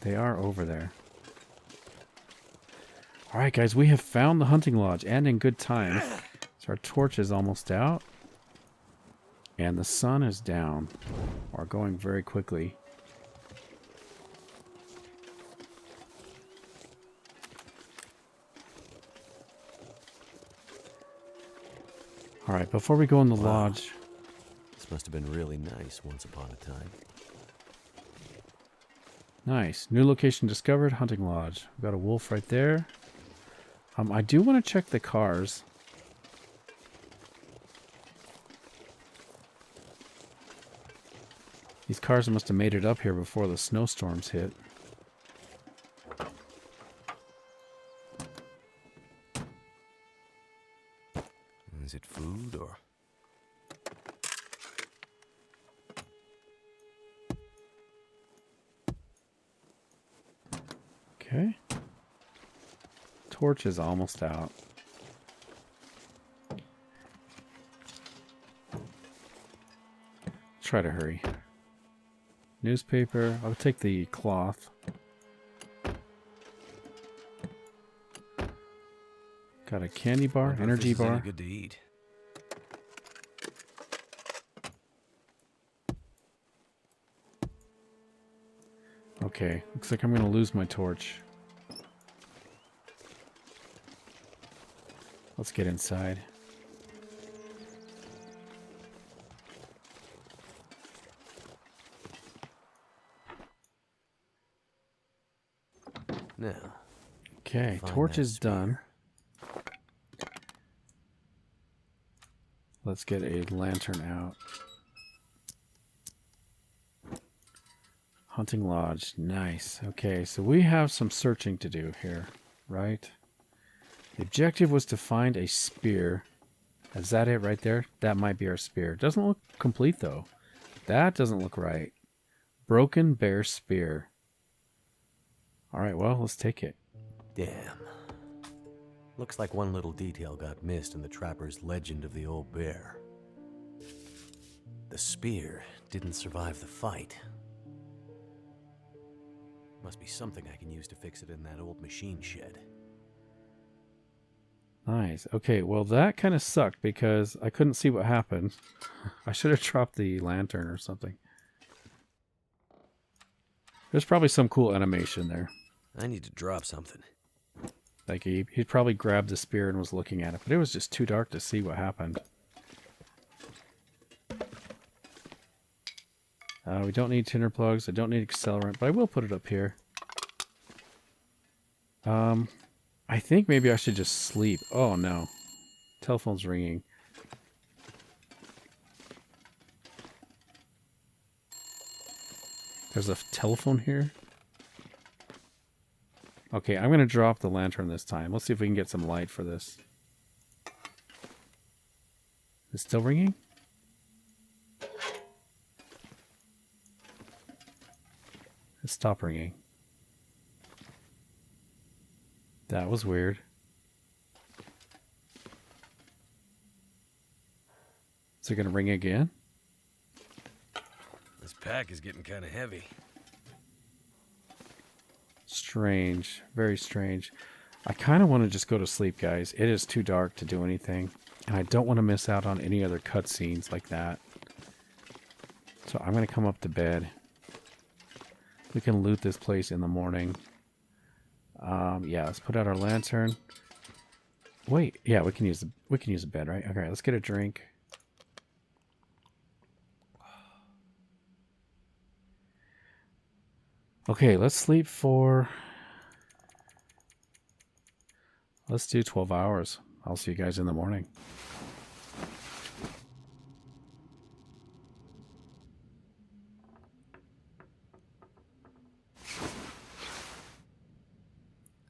they are over there. Alright guys, we have found the hunting lodge, and in good time. So our torch is almost out. And the sun is down. Or going very quickly. Alright, before we go in the lodge... This must have been really nice once upon a time. Nice. New location discovered, hunting lodge. We've got a wolf right there. I do want to check the cars. These cars must have made it up here before the snowstorms hit. Is it food or... Okay. Torch is almost out. Try to hurry. Newspaper. I'll take the cloth. Got a candy bar, energy bar. Good to eat. Okay, looks like I'm going to lose my torch. Let's get inside. Now. Okay, torch is done. Let's get a lantern out. Hunting lodge, nice. Okay, so we have some searching to do here, right? The objective was to find a spear. Is that it right there? That might be our spear. Doesn't look complete though. That doesn't look right. Broken bear spear. Alright, well, let's take it. Damn. Looks like one little detail got missed in the trapper's legend of the old bear. The spear didn't survive the fight. Must be something I can use to fix it in that old machine shed. Nice. Okay, well that kind of sucked because I couldn't see what happened. I should have dropped the lantern or something. There's probably some cool animation there. I need to drop something. Like he probably grabbed the spear and was looking at it, but it was just too dark to see what happened. We don't need tinder plugs. I don't need accelerant, but I will put it up here. I think maybe I should just sleep. Oh no. Telephone's ringing. There's a telephone here. Okay, I'm going to drop the lantern this time. Let's see if we can get some light for this. It's still ringing? It stopped ringing. That was weird. Is it going to ring again? This pack is getting kind of heavy. Strange. Very strange. I kind of want to just go to sleep, guys. It is too dark to do anything. And I don't want to miss out on any other cutscenes like that. So I'm going to come up to bed. We can loot this place in the morning. Yeah, let's put out our lantern. Wait, yeah, we can use the bed, right? Okay, let's get a drink. Okay, let's sleep for... Let's do 12 hours. I'll see you guys in the morning.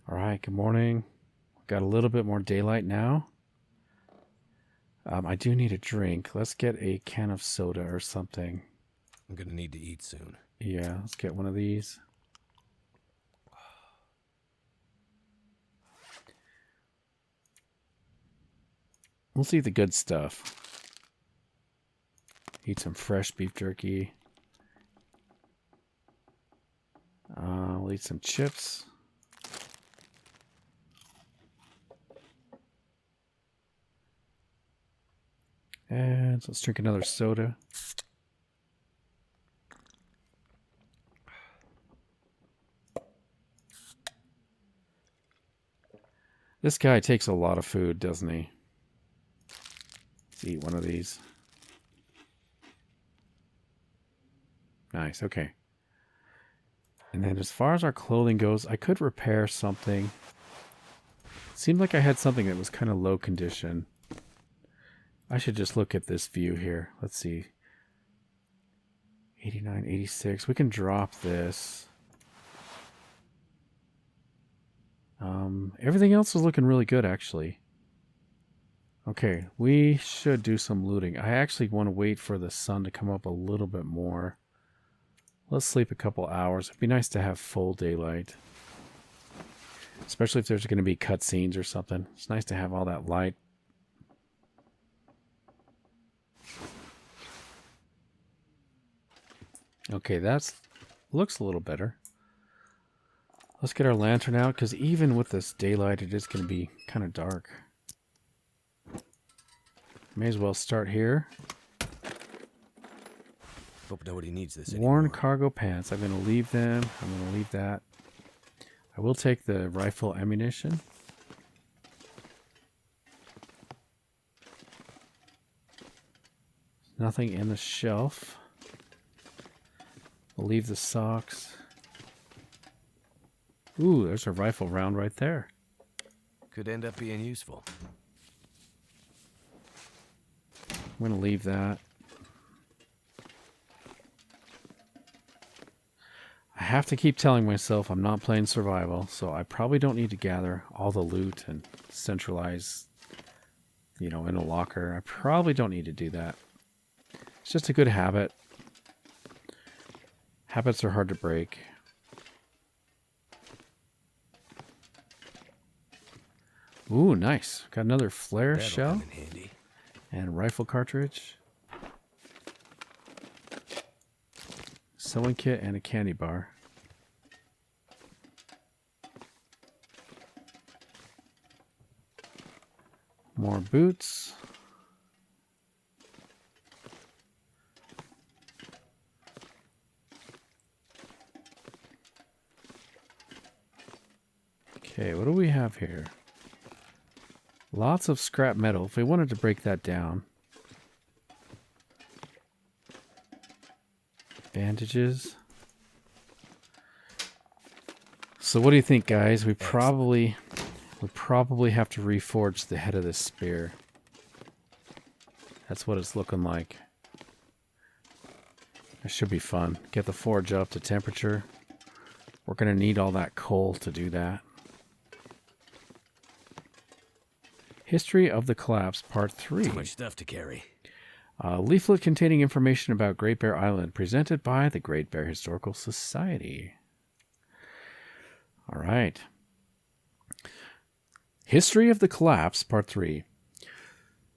All right, good morning. Got a little bit more daylight now. I do need a drink. Let's get a can of soda or something. I'm gonna need to eat soon. Yeah, let's get one of these. Let's eat the good stuff. Eat some fresh beef jerky. We'll eat some chips. And let's drink another soda. This guy takes a lot of food, doesn't he? Let's eat one of these. Nice, okay. And then as far as our clothing goes, I could repair something. Seemed like I had something that was kind of low condition. I should just look at this view here. Let's see. 89, 86. We can drop this. Everything else is looking really good, actually. Okay, we should do some looting. I actually want to wait for the sun to come up a little bit more. Let's sleep a couple hours. It'd be nice to have full daylight. Especially if there's going to be cutscenes or something. It's nice to have all that light. Okay, that looks a little better. Let's get our lantern out, because even with this daylight, it is going to be kind of dark. May as well start here. Hope nobody needs this Worn anymore. cargo pants. I'm going to leave them. I'm going to leave that. I will take the rifle ammunition. Nothing in the shelf. We'll leave the socks. Ooh, there's a rifle round right there. Could end up being useful. I'm going to leave that. I have to keep telling myself I'm not playing survival, so I probably don't need to gather all the loot and centralize, in a locker. I probably don't need to do that. It's just a good habit. Habits are hard to break. Ooh, nice. Got another flare That'll shell come in handy. and rifle cartridge. Sewing kit and a candy bar. More boots. Okay, what do we have here? Lots of scrap metal. If we wanted to break that down. Bandages. So what do you think, guys? We probably have to reforge the head of this spear. That's what it's looking like. That should be fun. Get the forge up to temperature. We're going to need all that coal to do that. History of the Collapse, Part 3. Too much stuff to carry. A leaflet containing information about Great Bear Island, presented by the Great Bear Historical Society. All right. History of the Collapse, Part 3.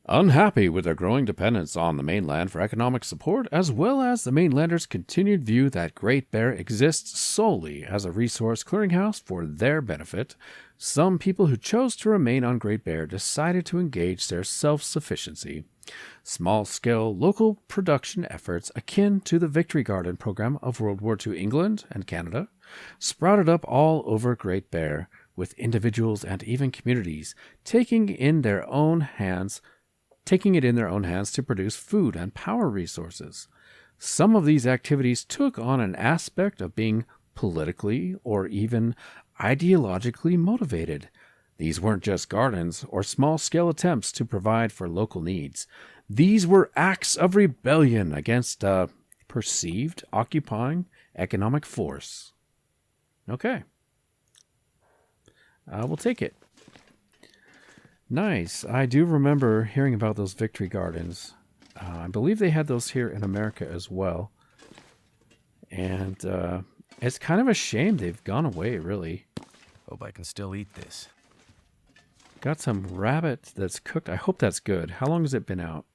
Unhappy with their growing dependence on the mainland for economic support, as well as the mainlanders' continued view that Great Bear exists solely as a resource clearinghouse for their benefit, some people who chose to remain on Great Bear decided to engage their self-sufficiency. Small-scale local production efforts akin to the Victory Garden program of World War II England and Canada sprouted up all over Great Bear, with individuals and even communities taking it in their own hands to produce food and power resources. Some of these activities took on an aspect of being politically, or even ideologically motivated. These weren't just gardens or small-scale attempts to provide for local needs. These were acts of rebellion against a perceived occupying economic force. Okay. We'll take it. Nice. I do remember hearing about those victory gardens. I believe they had those here in America as well. And it's kind of a shame they've gone away, really. Hope I can still eat this. Got some rabbit that's cooked. I hope that's good. How long has it been out?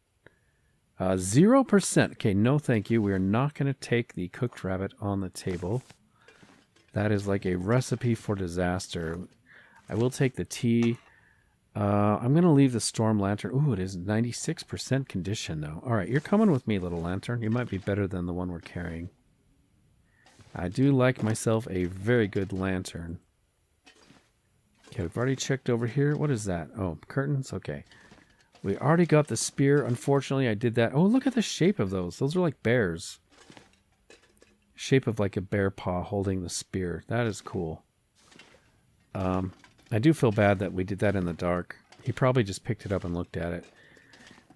0%. Okay, no thank you. We are not going to take the cooked rabbit on the table. That is like a recipe for disaster. I will take the tea. I'm going to leave the storm lantern. Ooh, it is 96% condition, though. All right, you're coming with me, little lantern. You might be better than the one we're carrying. I do like myself a very good lantern. Okay, we've already checked over here. What is that? Oh, curtains? Okay. We already got the spear. Unfortunately, I did that. Oh, look at the shape of those. Those are like bears. Shape of like a bear paw holding the spear. That is cool. I do feel bad that we did that in the dark. He probably just picked it up and looked at it.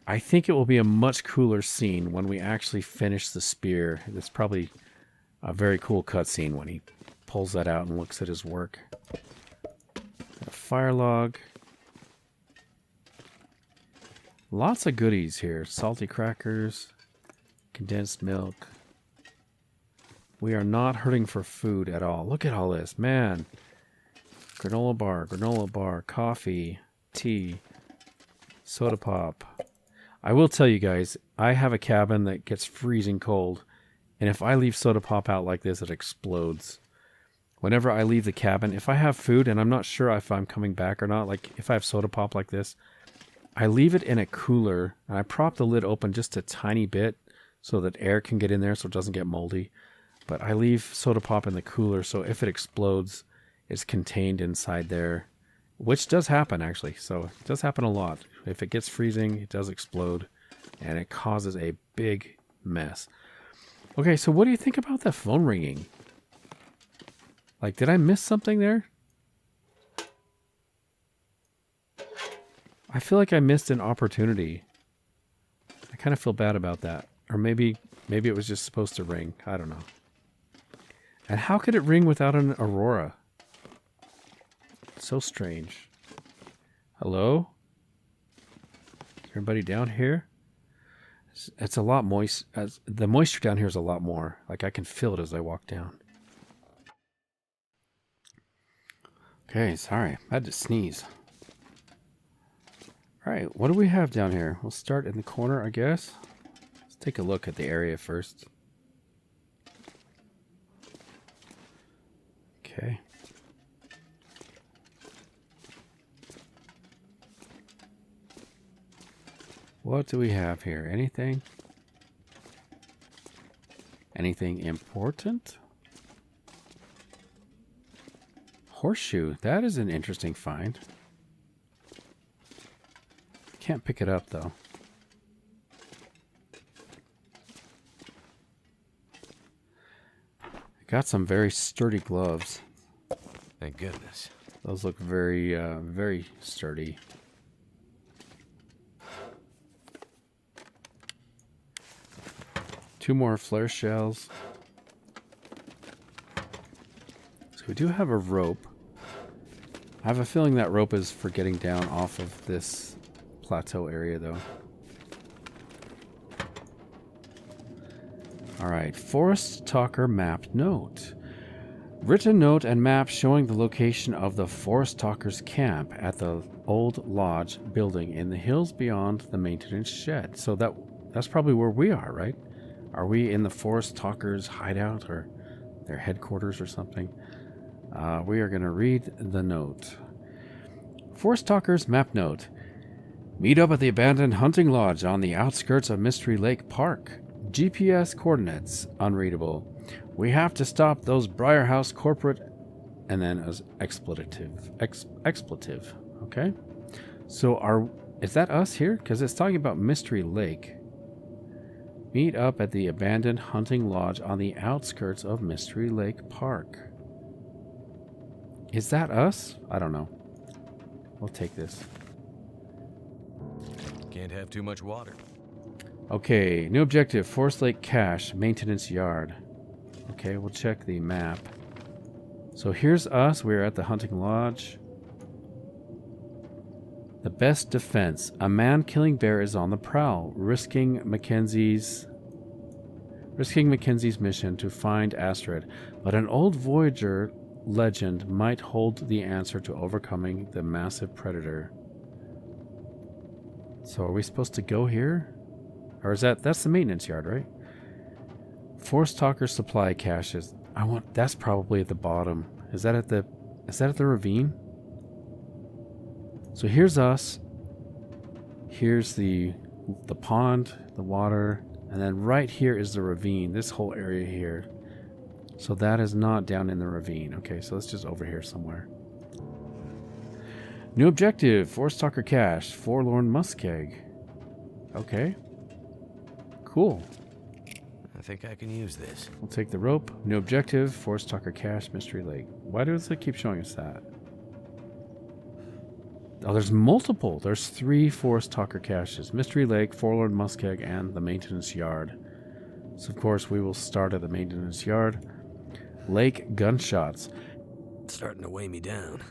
I think it will be a much cooler scene when we actually finish the spear. It's probably a very cool cutscene when he pulls that out and looks at his work. A fire log. Lots of goodies here. Salty crackers, condensed milk. We are not hurting for food at all. Look at all this, man. Granola bar, coffee, tea, soda pop. I will tell you guys, I have a cabin that gets freezing cold, and if I leave soda pop out like this, it explodes. Whenever I leave the cabin, if I have food and I'm not sure if I'm coming back or not, like if I have soda pop like this, I leave it in a cooler, and I prop the lid open just a tiny bit so that air can get in there so it doesn't get moldy. But I leave soda pop in the cooler, so if it explodes, it's contained inside there, which does happen actually. So it does happen a lot. If it gets freezing, it does explode, and it causes a big mess. Okay, so what do you think about that phone ringing? Like, did I miss something there? I feel like I missed an opportunity. I kind of feel bad about that. Or maybe it was just supposed to ring. I don't know. And how could it ring without an Aurora? So strange. Hello? Everybody down here? It's a lot moist. The moisture down here is a lot more. Like I can feel it as I walk down. Okay, sorry. I had to sneeze. Alright, what do we have down here? We'll start in the corner, I guess. Let's take a look at the area first. Okay. What do we have here? Anything? Anything important? Horseshoe. That is an interesting find. Can't pick it up though. Got some very sturdy gloves. Thank goodness. Those look very, very sturdy. Two more flare shells. So we do have a rope. I have a feeling that rope is for getting down off of this plateau area though. Alright, Forest Talker map note. Written note and map showing the location of the Forest Talker's camp at the old lodge building in the hills beyond the maintenance shed. So that's probably where we are, right? Are we in the Forest Talker's hideout or their headquarters or something? We are going to read the note. Forest Talker's map note. Meet up at the abandoned hunting lodge on the outskirts of Mystery Lake Park. GPS coordinates unreadable. We have to stop those Briarhouse corporate, and then as expletive. Okay. So is that us here? Because it's talking about Mystery Lake. Meet up at the abandoned hunting lodge on the outskirts of Mystery Lake Park. Is that us? I don't know. We'll take this. Can't have too much water. Okay, new objective, Forest Lake Cache, Maintenance Yard. Okay, we'll check the map. So here's us, we're at the hunting lodge. The best defense. A man-killing bear is on the prowl, risking Mackenzie's mission to find Astrid. But an old Voyager legend might hold the answer to overcoming the massive predator. So are we supposed to go here? Or is that's the maintenance yard, right? Force Talker supply caches. That's probably at the bottom. Is that at the ravine? So here's us. Here's the pond, the water, and then right here is the ravine, this whole area here. So that is not down in the ravine. Okay, so it's just over here somewhere. New objective, Force Talker Cache, Forlorn Muskeg. Okay. Cool. I think I can use this. We'll take the rope. New objective, Force Talker Cache, Mystery Lake. Why does it keep showing us that? Oh, there's multiple. There's 3 Forest Talker caches. Mystery Lake, Forlorn Muskeg, and the Maintenance Yard. So, of course, we will start at the Maintenance Yard. Lake Gunshots. It's starting to weigh me down.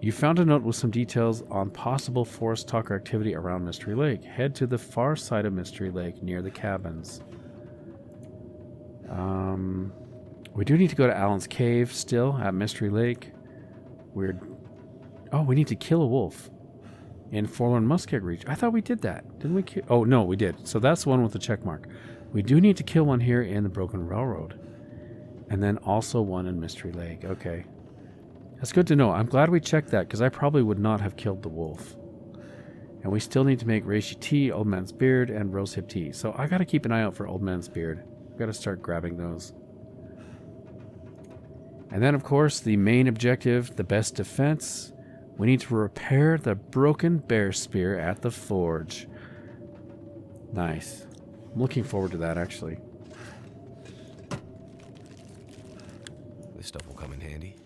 You found a note with some details on possible Forest Talker activity around Mystery Lake. Head to the far side of Mystery Lake, near the cabins. We do need to go to Alan's Cave still, at Mystery Lake. Oh, we need to kill a wolf in Forlorn Muskeg region. I thought we did that. Didn't we? Oh, no, we did. So that's the one with the check mark. We do need to kill one here in the Broken Railroad. And then also one in Mystery Lake. Okay. That's good to know. I'm glad we checked that, because I probably would not have killed the wolf. And we still need to make reishi tea, Old Man's Beard, and rosehip tea. So I got to keep an eye out for Old Man's Beard. Got to start grabbing those. And then, of course, the main objective, the best defense. We need to repair the broken bear spear at the forge. Nice. I'm looking forward to that, actually. This stuff will come in handy.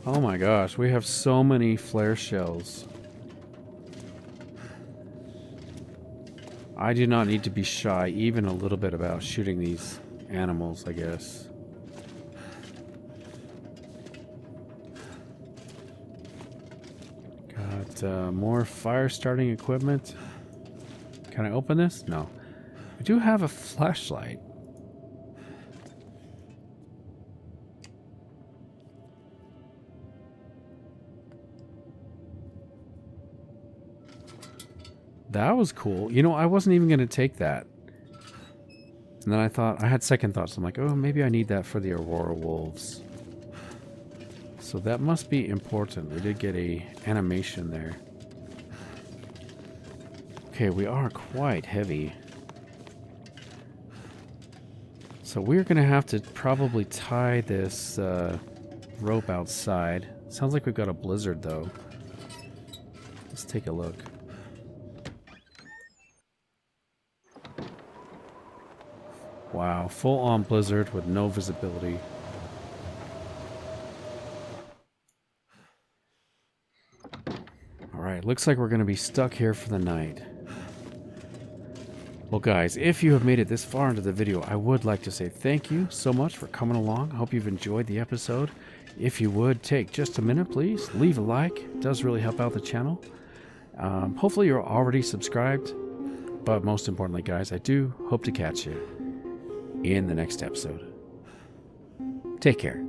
Oh my gosh, we have so many flare shells. I do not need to be shy even a little bit about shooting these animals, I guess. Got more fire starting equipment. Can I open this? No. I do have a flashlight. That was cool. You know, I wasn't even going to take that. And then I thought, I had second thoughts. I'm like, oh, maybe I need that for the Aurora wolves. So that must be important. We did get a animation there. Okay, we are quite heavy. So we're going to have to probably tie this rope outside. Sounds like we've got a blizzard, though. Let's take a look. Wow, full-on blizzard with no visibility. Alright, looks like we're going to be stuck here for the night. Well, guys, if you have made it this far into the video, I would like to say thank you so much for coming along. I hope you've enjoyed the episode. If you would, take just a minute, please. Leave a like. It does really help out the channel. Hopefully you're already subscribed. But most importantly, guys, I do hope to catch you in the next episode. Take care.